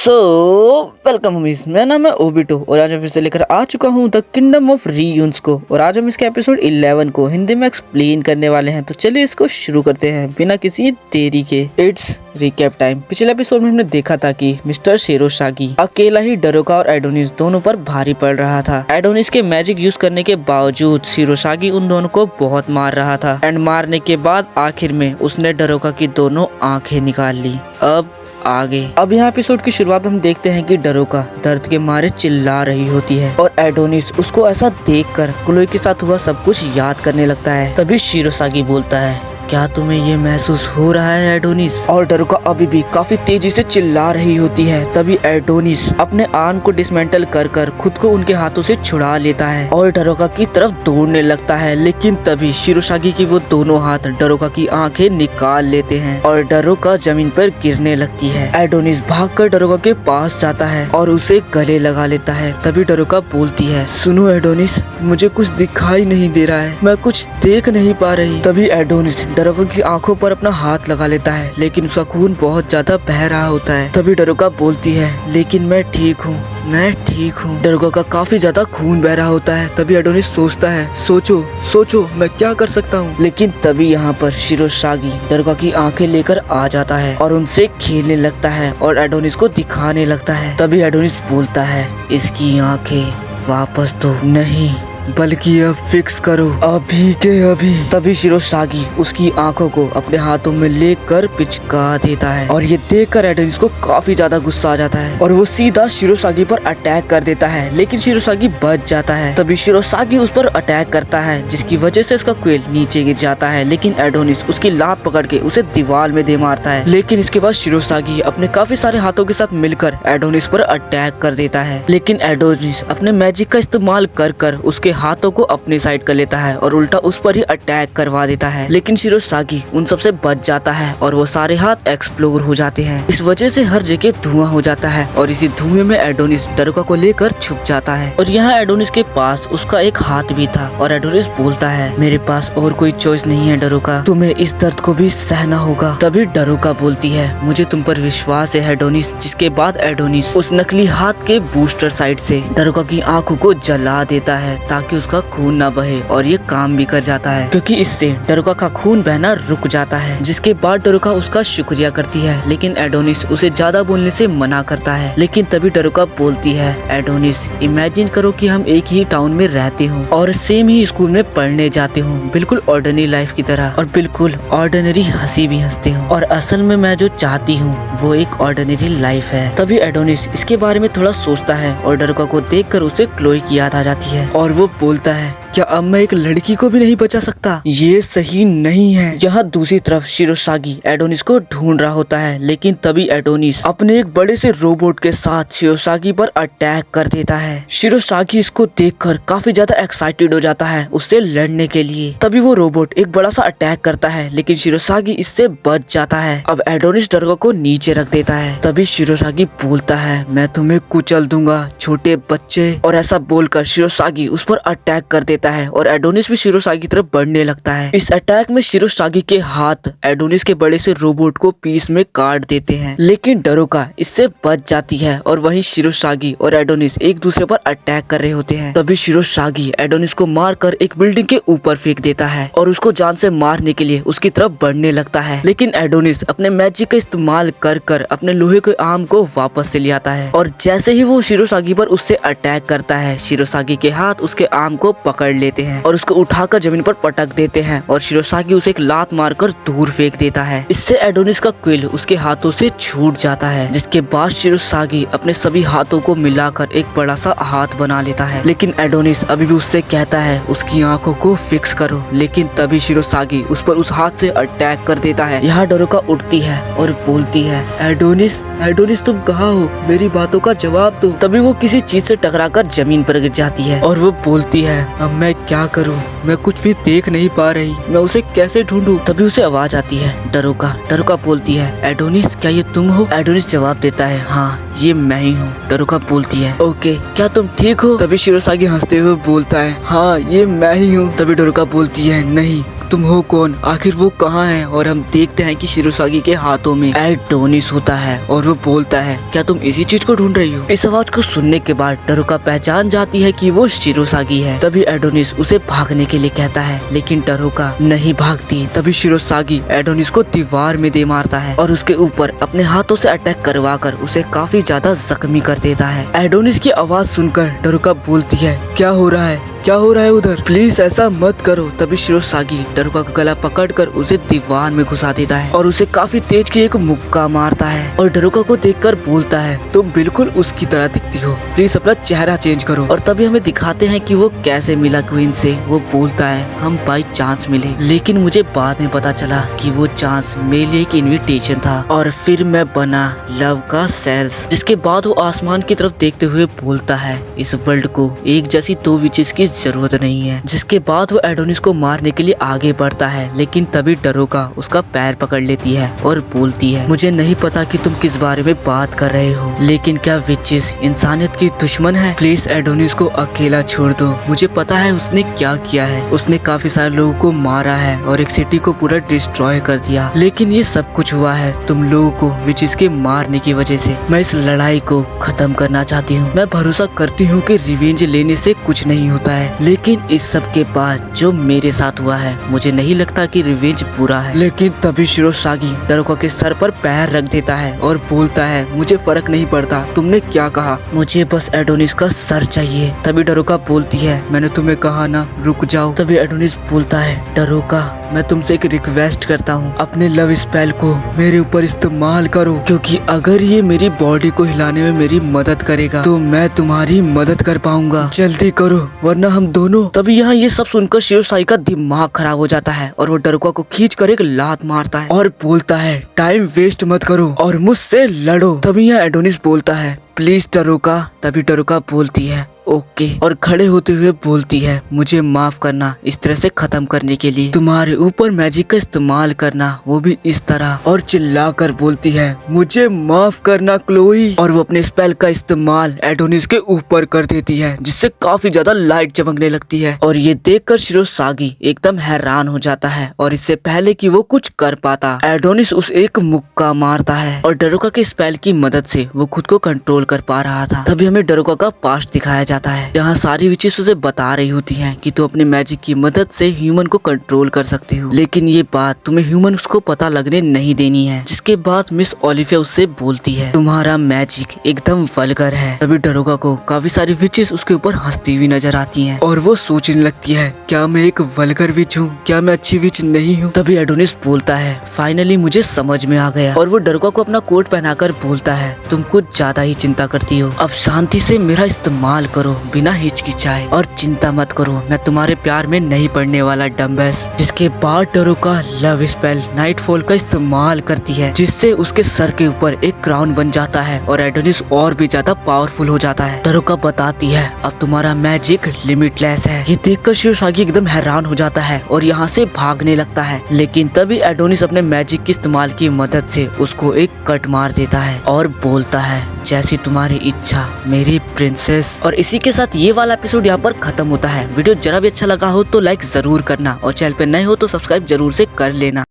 So welcome homies, मेरा नाम है ओबिटो और आज मैं फिर से लेकर आ चुका हूँ द किंगडम ऑफ रीयून्स को। और आज हम इसके एपिसोड 11 को हिंदी में एक्सप्लेन करने वाले हैं। तो चलिए इसको शुरू करते हैं बिना किसी देरी के। It's recap time. पिछले एपिसोड में हमने देखा था कि मिस्टर शिरोशागी अकेला ही डरोका और एडोनिस दोनों पर भारी पड़ रहा था। एडोनिस के मैजिक यूज करने के बावजूद शिरोशागी उन दोनों को बहुत मार रहा था एंड मारने के बाद आखिर में उसने डरोका की दोनों आंखें निकाल ली। अब यहाँ एपिसोड की शुरुआत में हम देखते हैं कि डरोका दर्द के मारे चिल्ला रही होती है और एडोनिस उसको ऐसा देखकर क्लोई के साथ हुआ सब कुछ याद करने लगता है। तभी शिरोशागी बोलता है, क्या तुम्हें ये महसूस हो रहा है एडोनिस? और डरोका अभी भी काफी तेजी से चिल्ला रही होती है। तभी एडोनिस अपने आर्म को डिसमेंटल कर कर खुद को उनके हाथों से छुड़ा लेता है और डरोका की तरफ दौड़ने लगता है। लेकिन तभी शिरोशागी की वो दोनों हाथ डरोका की आंखें निकाल लेते हैं और डरोका जमीन पर गिरने लगती है। एडोनिस भागकर डरोका के पास जाता है और उसे गले लगा लेता है। तभी डरोका बोलती है, सुनो एडोनिस, मुझे कुछ दिखाई नहीं दे रहा है, मैं कुछ देख नहीं पा रही। तभी एडोनिस डरोका की आंखों पर अपना हाथ लगा लेता है लेकिन उसका खून बहुत ज्यादा बह रहा होता है। तभी डरोका बोलती है, लेकिन मैं ठीक हूँ, मैं ठीक हूँ। डरोका का काफी ज्यादा खून बह रहा होता है। तभी एडोनिस सोचता है, सोचो सोचो मैं क्या कर सकता हूँ। लेकिन तभी यहाँ पर शिरोशागी डरोका की आंखें लेकर आ जाता है और उनसे खेलने लगता है और एडोनिस को दिखाने लगता है। तभी एडोनिस बोलता है, इसकी आंखें वापस दो, नहीं बल्कि अब फिक्स करो अभी के अभी। तभी शिरोशागी उसकी आंखों को अपने हाथों में लेकर पिचका देता है और ये देखकर एडोनिस को काफी ज्यादा गुस्सा आ जाता है और वो सीधा शिरोशागी पर अटैक कर देता है। लेकिन शिरोशागी बच जाता है। तभी शिरोशागी उस पर अटैक करता है जिसकी वजह से उसका क्वेल नीचे गिर जाता है। लेकिन एडोनिस उसकी लात पकड़ के उसे दीवार में दे मारता है। लेकिन इसके बाद शिरोशागी अपने काफी सारे हाथों के साथ मिलकर एडोनिस पर अटैक कर देता है। लेकिन एडोनिस अपने मैजिक का इस्तेमाल कर कर उसके हाथों को अपनी साइड कर लेता है और उल्टा उस पर ही अटैक करवा देता है। लेकिन शिरोशागी उन सब से बच जाता है और वो सारे हाथ एक्सप्लोर हो जाते हैं। इस वजह से हर जगह धुआं हो जाता है और इसी धुएं में एडोनिस डरोका को लेकर छुप जाता है। और यहाँ एडोनिस के पास उसका एक हाथ भी था और एडोनिस बोलता है, मेरे पास और कोई चॉइस नहीं है डरोका, तुम्हें इस दर्द को भी सहना होगा। तभी डरोका बोलती है, मुझे तुम पर विश्वास है एडोनिस। जिसके बाद एडोनिस उस नकली हाथ के बूस्टर साइड से डरोका की आंखों को जला देता है ताकि उसका खून ना बहे और ये काम भी कर जाता है क्योंकि इससे डरोका का खून बहना रुक जाता है। जिसके बाद डरोका उसका शुक्रिया करती है लेकिन एडोनिस उसे ज्यादा बोलने से मना करता है। लेकिन तभी डरोका बोलती है, एडोनिस इमेजिन करो कि हम एक ही टाउन में रहते हो और सेम ही स्कूल में पढ़ने जाते हो, बिल्कुल ऑर्डिनरी लाइफ की तरह और बिल्कुल ऑर्डिनरी हंसी भी हंसते हो और असल में मैं जो चाहती हूँ वो एक ऑर्डिनरी लाइफ है। तभी एडोनिस इसके बारे में थोड़ा सोचता है और डरोका को देखकर उसे क्लोई की याद आ जाती है और वो बोलता है, क्या अब मैं एक लड़की को भी नहीं बचा सकता? ये सही नहीं है। यहाँ दूसरी तरफ शिरोशागी एडोनिस को ढूंढ रहा होता है लेकिन तभी एडोनिस अपने एक बड़े से रोबोट के साथ शिरोशागी पर अटैक कर देता है। शिरोशागी इसको देखकर काफी ज्यादा एक्साइटेड हो जाता है उससे लड़ने के लिए। तभी वो रोबोट एक बड़ा सा अटैक करता है लेकिन शिरोशागी इससे बच जाता है। अब एडोनिस डरोका को नीचे रख देता है। तभी शिरोशागी बोलता है, मैं तुम्हें कुचल दूंगा छोटे बच्चे, और ऐसा बोलकर शिरोशागी उस पर अटैक कर देता है और एडोनिस भी शिरोशागी की तरफ बढ़ने लगता है। इस अटैक में शिरोशागी के हाथ एडोनिस के बड़े से रोबोट को पीस में काट देते हैं लेकिन डरोका इससे बच जाती है और वहीं शिरोशागी और एडोनिस एक दूसरे पर अटैक कर रहे होते हैं। तभी शिरोशागी एडोनिस को मारकर एक बिल्डिंग के ऊपर फेंक देता है और उसको जान से मारने के लिए उसकी तरफ बढ़ने लगता है। लेकिन एडोनिस अपने मैजिक का इस्तेमाल कर कर अपने लोहे के आर्म को वापस से ले आता है और जैसे ही वो शिरोशागी पर उससे अटैक करता है शिरोशागी के हाथ उसके आर्म को पकड़ लेते हैं और उसको उठाकर जमीन पर पटक देते हैं और शिरोशागी उसे एक लात मारकर दूर फेंक देता है। इससे एडोनिस का क्विल उसके हाथों से छूट जाता है। जिसके बाद शिरोशागी अपने सभी हाथों को मिलाकर एक बड़ा सा हाथ बना लेता है। लेकिन एडोनिस अभी भी उससे कहता है उसकी आंखों को फिक्स करो। लेकिन तभी शिरोशागी उस पर उस हाथ से अटैक कर देता है। यहाँ डरोका उठती है और बोलती है, एडोनिस एडोनिस तुम कहाँ हो, मेरी बातों का जवाब दो। तभी वो किसी चीज से टकराकर जमीन पर गिर जाती है और वो बोलती है, अब मैं क्या करूं, मैं कुछ भी देख नहीं पा रही, मैं उसे कैसे ढूंढूं? तभी उसे आवाज आती है, डरोका। डरोका बोलती है, एडोनिस क्या ये तुम हो? एडोनिस जवाब देता है, हाँ ये मैं ही हूँ। डरोका बोलती है, ओके क्या तुम ठीक हो? तभी शिरोशागी हंसते हुए बोलता है, हाँ ये मैं ही हूँ। तभी डरोका बोलती है, नहीं तुम हो कौन, आखिर वो कहाँ है? और हम देखते हैं कि शिरोसागी के हाथों में एडोनिस होता है और वो बोलता है, क्या तुम इसी चीज को ढूंढ रही हो? इस आवाज को सुनने के बाद डरुका पहचान जाती है कि वो शिरोसागी है। तभी एडोनिस उसे भागने के लिए कहता है, लेकिन डरुका नहीं भागती। तभी शिरोसागी एडोनिस को दीवार में दे मारता है और उसके ऊपर अपने हाथों से अटैक करवा कर उसे काफी ज्यादा जख्मी कर देता है। एडोनिस की आवाज सुनकर डरुका बोलती है, क्या हो रहा है, क्या हो रहा है उधर? प्लीज ऐसा मत करो। तभी शिरोसागी डरुका का गला पकड़कर उसे दीवार में घुसा देता है और उसे काफी तेज की एक मुक्का मारता है और डरुका को देखकर बोलता है, तुम बिल्कुल उसकी तरह दिखती हो, प्लीज अपना चेहरा चेंज करो। और तभी हमें दिखाते हैं कि वो कैसे मिला क्वीन से। वो बोलता है, हम बाई चांस मिले, लेकिन मुझे बाद में पता चला कि वो चांस मेरे लिए एक इन्विटेशन था और फिर मैं बना लव का सेल्स। जिसके बाद वो आसमान की तरफ देखते हुए बोलता है, इस वर्ल्ड को एक जैसी दो विचेस की जरूरत नहीं है। जिसके बाद वो एडोनिस को मारने के लिए आगे बढ़ता है, लेकिन तभी डरुका उसका पैर पकड़ लेती है और बोलती है, मुझे नहीं पता कि तुम किस बारे में बात कर रहे हो, लेकिन क्या विचेस इंसानियत की दुश्मन है? प्लीज एडोनिस को अकेला छोड़ दो। मुझे पता है उसने क्या किया है, उसने काफी सारे लोगों को मारा है और एक सिटी को पूरा डिस्ट्रॉय कर दिया, लेकिन ये सब कुछ हुआ है तुम लोगों को विचेस के मारने की वजह से। मैं इस लड़ाई को खत्म करना चाहती हूँ। मैं भरोसा करती हूँ कि रिवेंज लेने से कुछ नहीं होता है, लेकिन इस सब के बाद जो मेरे साथ हुआ है, मुझे नहीं लगता कि रिवेंज बुरा है। लेकिन तभी शिरोसागी डरुका के सर पर पैर रख देता है और बोलता है, मुझे फर्क नहीं पड़ता तुमने क्या कहा, मुझे बस एडोनिस का सर चाहिए। तभी डरुका बोलती है, मैंने तुम्हें कहा ना रुक जाओ। तभी एडोनिस बोलता है, डरुका मैं तुमसे एक रिक्वेस्ट करता हूँ, अपने लव स्पेल को मेरे ऊपर इस्तेमाल करो, क्योंकि अगर ये मेरी बॉडी को हिलाने में मेरी मदद करेगा तो मैं तुम्हारी मदद कर पाऊंगा। जल्दी करो वरना हम दोनों। तभी यहाँ ये सब सुनकर शिरोसागी का दिमाग खराब हो जाता है और वो डरुका को खींचकर एक लात मारता है और बोलता है, टाइम वेस्ट मत करो और मुझसे लड़ो। तभी यहाँ एडोनिस बोलता है, प्लीज डरुका। तभी डरुका बोलती है, ओके, और खड़े होते हुए बोलती है, मुझे माफ करना इस तरह से खत्म करने के लिए, तुम्हारे ऊपर मैजिक का इस्तेमाल करना वो भी इस तरह। और चिल्लाकर बोलती है, मुझे माफ करना क्लोई। और वो अपने स्पेल का इस्तेमाल एडोनिस के ऊपर कर देती है, जिससे काफी ज्यादा लाइट चमकने लगती है। और ये देखकर शिरोसागी एकदम हैरान हो जाता है और इससे पहले कि वो कुछ कर पाता, एडोनिस उस एक मुक्का मारता है और डरुका के स्पेल की मदद से वो खुद को कंट्रोल कर पा रहा था। तभी हमें डरुका का पास्ट दिखाया जाता है, जहाँ सारी विचेस उसे बता रही होती हैं कि तू अपने मैजिक की मदद से ह्यूमन को कंट्रोल कर सकती हो, लेकिन ये बात तुम्हें ह्यूमन को पता लगने नहीं देनी है। जिसके बाद मिस ओलिविया उससे बोलती है, तुम्हारा मैजिक एकदम वल्गर है। तभी डरुका को काफी सारी विचेस उसके ऊपर हंसती हुई नजर आती हैं और वो सोचने लगती है, क्या मैं एक वल्गर विच हूँ, क्या मैं अच्छी विच नहीं हूँ? तभी एडोनिस बोलता है, फाइनली मुझे समझ में आ गया। और वो डरुका को अपना कोट पहनाकर बोलता है, तुम कुछ ज्यादा ही चिंता करती हो, अब शांति से मेरा इस्तेमाल करो बिना हिचकिचाए और चिंता मत करो, मैं तुम्हारे प्यार में नहीं पड़ने वाला डम्बेस। जिसके बाद डरुका लव स्पेल नाइटफॉल का इस्तेमाल करती है, जिससे उसके सर के ऊपर एक क्राउन बन जाता है और एडोनिस और भी ज्यादा पावरफुल हो जाता है। डरुका बताती है, अब तुम्हारा मैजिक लिमिटलेस है। ये देखकर शिरोसागी एकदम हैरान हो जाता है और यहाँ से भागने लगता है, लेकिन तभी एडोनिस अपने मैजिक के इस्तेमाल की मदद से उसको एक कट मार देता है और बोलता है, जैसी तुम्हारी इच्छा मेरी प्रिंसेस। और इसी के साथ ये वाला एपिसोड यहाँ पर खत्म होता है। वीडियो जरा भी अच्छा लगा हो तो लाइक जरूर करना और चैनल पे नए हो तो सब्सक्राइब जरूर से कर लेना।